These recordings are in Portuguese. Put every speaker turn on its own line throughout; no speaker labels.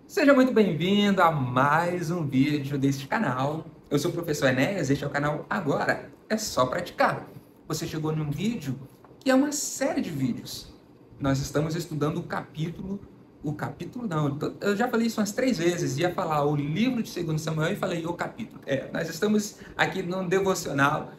Seja muito bem-vindo a mais um vídeo deste canal. Eu sou o professor Enéas, este é o canal Agora é Só Praticar. Você chegou num vídeo que é uma série de vídeos. Nós estamos estudando o capítulo não, eu já falei isso umas 3 vezes, ia falar o livro de 2 Samuel e falei o capítulo. Nós estamos aqui num devocional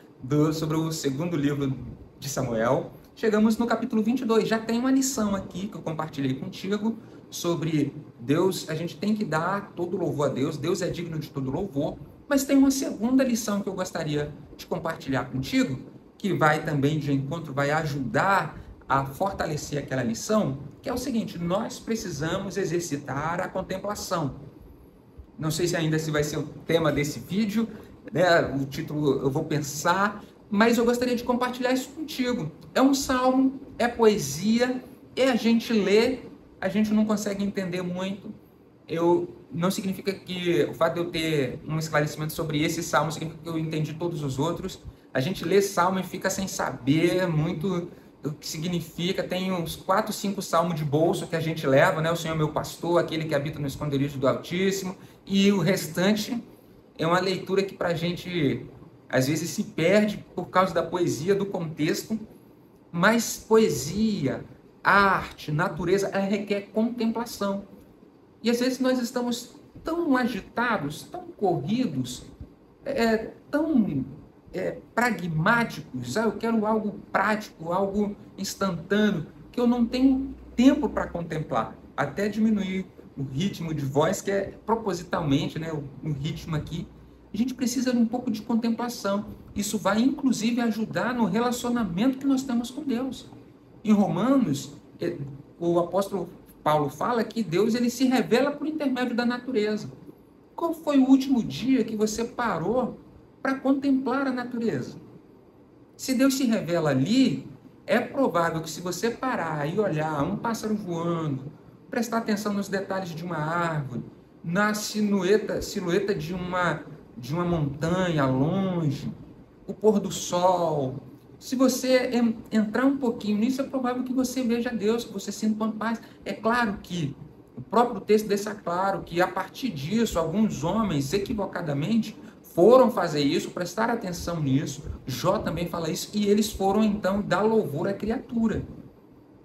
sobre o segundo livro de Samuel. Chegamos no capítulo 22, já tem uma lição aqui que eu compartilhei contigo sobre Deus. A gente tem que dar todo louvor a Deus, Deus é digno de todo louvor, mas tem uma segunda lição que eu gostaria de compartilhar contigo, que vai também de encontro, vai ajudar a fortalecer aquela lição, que é o seguinte: nós precisamos exercitar a contemplação. Não sei se ainda se vai ser o tema desse vídeo, né? O título eu vou pensar, mas eu gostaria de compartilhar isso contigo. É um salmo, é poesia, a gente lê, a gente não consegue entender muito. Não significa que o fato de eu ter um esclarecimento sobre esse salmo significa que eu entendi todos os outros. A gente lê salmo e fica sem saber muito o que significa. Tem uns 4, 5 salmos de bolso que a gente leva, né? O Senhor é meu pastor, aquele que habita no esconderijo do Altíssimo, e o restante é uma leitura que para a gente às vezes se perde por causa da poesia, do contexto. Mas poesia, arte, natureza, ela requer contemplação. E às vezes nós estamos tão agitados, tão corridos, tão pragmáticos. Eu quero algo prático, algo instantâneo, que eu não tenho tempo para contemplar. Até diminuir o ritmo de voz, que é propositalmente, né, o ritmo aqui. A gente precisa de um pouco de contemplação. Isso vai, inclusive, ajudar no relacionamento que nós temos com Deus. Em Romanos, o apóstolo Paulo fala que Deus ele se revela por intermédio da natureza. Qual foi o último dia que você parou para contemplar a natureza? Se Deus se revela ali, é provável que se você parar e olhar um pássaro voando, prestar atenção nos detalhes de uma árvore, na silhueta de uma montanha longe, o pôr do sol, se você entrar um pouquinho nisso, é provável que você veja Deus, que você sinta uma paz. É claro que o próprio texto deixa claro que a partir disso, alguns homens equivocadamente foram fazer isso, prestar atenção nisso. Jó também fala isso, e eles foram então dar louvor à criatura,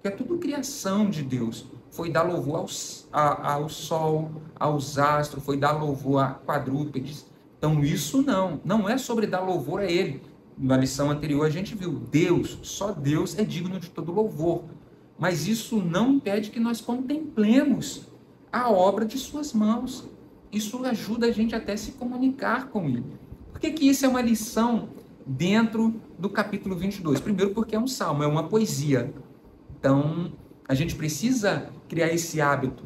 que é tudo criação de Deus. Foi dar louvor ao sol, aos astros, foi dar louvor a quadrúpedes. Então isso não é sobre dar louvor a ele. Na lição anterior a gente viu, Deus, só Deus é digno de todo louvor. Mas isso não impede que nós contemplemos a obra de suas mãos. Isso ajuda a gente até a se comunicar com ele. Por que isso é uma lição dentro do capítulo 22? Primeiro porque é um salmo, é uma poesia. Então, a gente precisa criar esse hábito.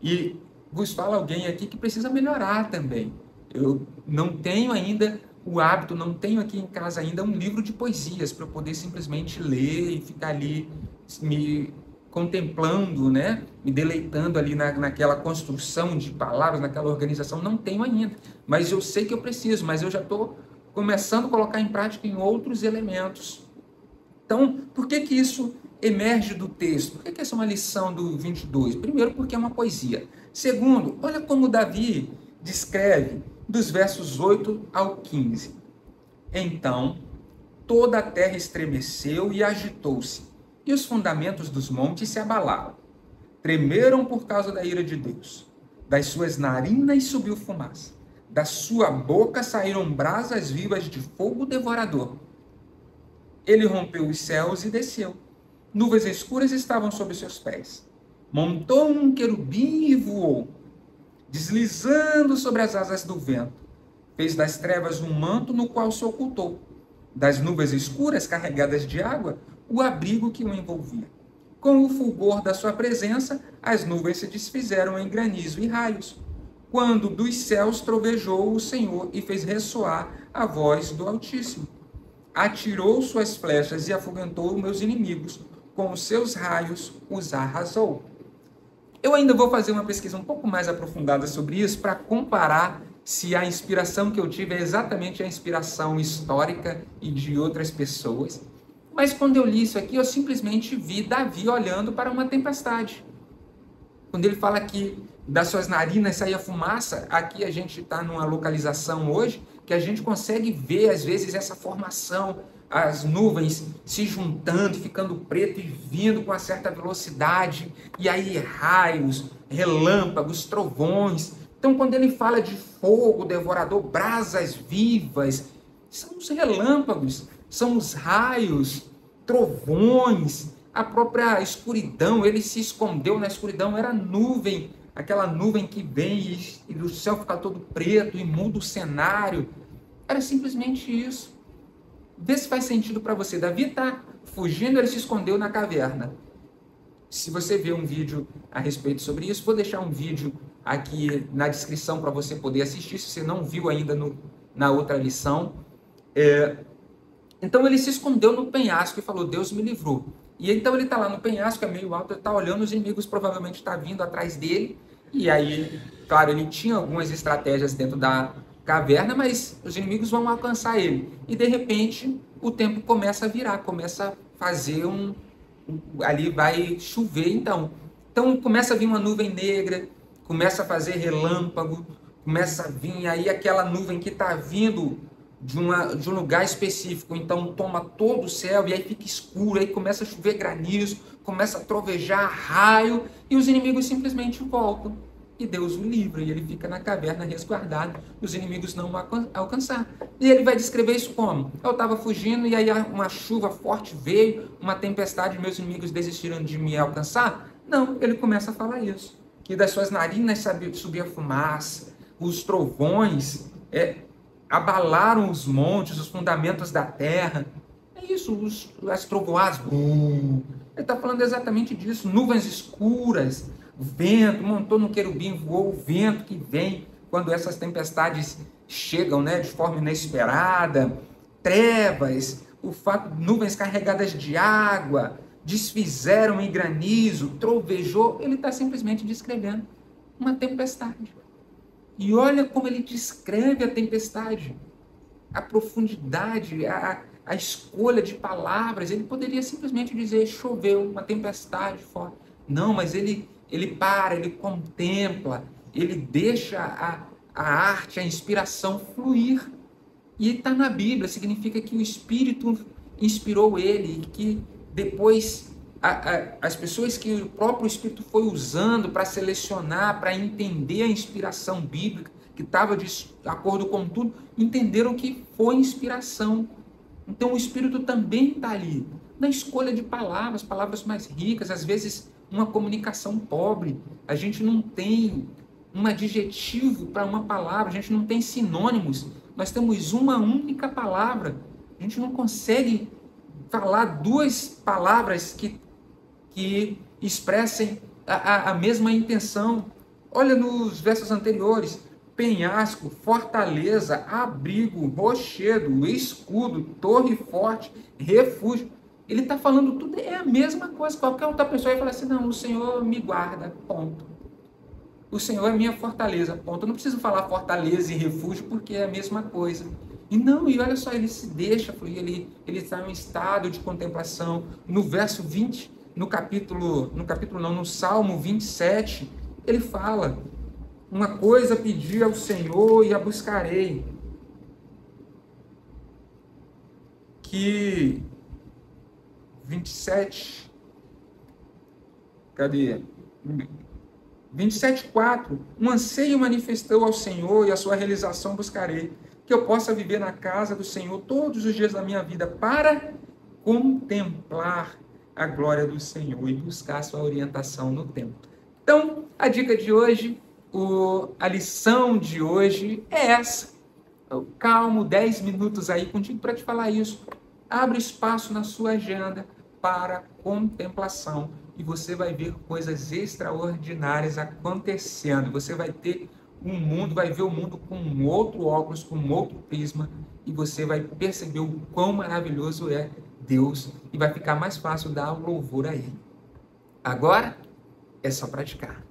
E vos fala alguém aqui que precisa melhorar também. Eu não tenho ainda o hábito, não tenho aqui em casa ainda um livro de poesias para eu poder simplesmente ler e ficar ali me contemplando, né? Me deleitando ali naquela construção de palavras, naquela organização. Não tenho ainda, mas eu sei que eu preciso, mas eu já estou começando a colocar em prática em outros elementos. Então, por que isso emerge do texto? Por que essa é uma lição do 22? Primeiro, porque é uma poesia. Segundo, olha como Davi descreve dos versos 8 ao 15. Então, toda a terra estremeceu e agitou-se, e os fundamentos dos montes se abalaram. Tremeram por causa da ira de Deus. Das suas narinas subiu fumaça. Da sua boca saíram brasas vivas de fogo devorador. Ele rompeu os céus e desceu. Nuvens escuras estavam sob seus pés. Montou um querubim e voou, deslizando sobre as asas do vento. Fez das trevas um manto no qual se ocultou. Das nuvens escuras carregadas de água, o abrigo que o envolvia. Com o fulgor da sua presença, as nuvens se desfizeram em granizo e raios. Quando dos céus trovejou o Senhor e fez ressoar a voz do Altíssimo. Atirou suas flechas e afugentou meus inimigos. Com os seus raios os arrasou. Eu ainda vou fazer uma pesquisa um pouco mais aprofundada sobre isso para comparar se a inspiração que eu tive é exatamente a inspiração histórica e de outras pessoas. Mas quando eu li isso aqui, eu simplesmente vi Davi olhando para uma tempestade. Quando ele fala que das suas narinas saía fumaça. Aqui a gente está numa localização hoje que a gente consegue ver, às vezes, essa formação, as nuvens se juntando, ficando preto e vindo com uma certa velocidade, e aí raios, relâmpagos, trovões. Então, quando ele fala de fogo devorador, brasas vivas, são os relâmpagos, são os raios, trovões, a própria escuridão. Ele se escondeu na escuridão, era nuvem, aquela nuvem que vem e o céu fica todo preto e muda o cenário. Era simplesmente isso. Vê se faz sentido para você. Davi está fugindo, ele se escondeu na caverna. Se você ver um vídeo a respeito sobre isso, vou deixar um vídeo aqui na descrição para você poder assistir, se você não viu ainda na outra lição. Então ele se escondeu no penhasco e falou, Deus me livrou. E então ele está lá no penhasco, é meio alto, ele está olhando, os inimigos provavelmente estão vindo atrás dele. E aí, claro, ele tinha algumas estratégias dentro da caverna, mas os inimigos vão alcançar ele. E de repente, o tempo começa a virar, começa a fazer ali vai chover então. Então começa a vir uma nuvem negra, começa a fazer relâmpago, começa a vir aí aquela nuvem que está vindo de um lugar específico, então toma todo o céu e aí fica escuro, aí começa a chover granizo, começa a trovejar raio e os inimigos simplesmente voltam. E Deus o livra, e ele fica na caverna resguardado, os inimigos não vão alcançar. E ele vai descrever isso como? Eu estava fugindo e aí uma chuva forte veio, uma tempestade, meus inimigos desistiram de me alcançar? Não, ele começa a falar isso. Que das suas narinas subia fumaça, os trovões abalaram os montes, os fundamentos da terra. É isso, as trovoadas. Ele está falando exatamente disso, nuvens escuras, vento, montou no querubim, voou o vento que vem quando essas tempestades chegam, né, de forma inesperada, trevas, o fato de nuvens carregadas de água, desfizeram em granizo, trovejou, ele está simplesmente descrevendo uma tempestade. E olha como ele descreve a tempestade, a profundidade, a escolha de palavras. Ele poderia simplesmente dizer, choveu, uma tempestade forte. Não, mas ele para, ele contempla, ele deixa a arte, a inspiração fluir. E está na Bíblia, significa que o Espírito inspirou ele, e que depois as pessoas que o próprio Espírito foi usando para selecionar, para entender a inspiração bíblica, que estava de acordo com tudo, entenderam que foi inspiração. Então o Espírito também está ali, na escolha de palavras, palavras mais ricas, às vezes uma comunicação pobre, a gente não tem um adjetivo para uma palavra, a gente não tem sinônimos, nós temos uma única palavra, a gente não consegue falar duas palavras que expressem a mesma intenção. Olha nos versos anteriores, penhasco, fortaleza, abrigo, rochedo, escudo, torre forte, refúgio. Ele está falando tudo, é a mesma coisa. Qualquer outra pessoa vai falar assim, não, o Senhor me guarda, ponto. O Senhor é minha fortaleza, ponto. Eu não preciso falar fortaleza e refúgio, porque é a mesma coisa. E não, e olha só, ele se deixa fluir, ele está em um estado de contemplação. No verso 20, no Salmo 27, ele fala, uma coisa pedi ao Senhor e a buscarei, que 27, cadê? 27:4, um anseio manifestou ao Senhor e a sua realização buscarei, que eu possa viver na casa do Senhor todos os dias da minha vida para contemplar a glória do Senhor e buscar a sua orientação no tempo. Então, a dica de hoje, a lição de hoje é essa. Eu calmo 10 minutos aí contigo para te falar isso. Abre espaço na sua agenda para contemplação e você vai ver coisas extraordinárias acontecendo. Você vai ter vai ver o mundo com um outro óculos, com um outro prisma, e você vai perceber o quão maravilhoso é Deus e vai ficar mais fácil dar louvor a Ele. Agora é só praticar.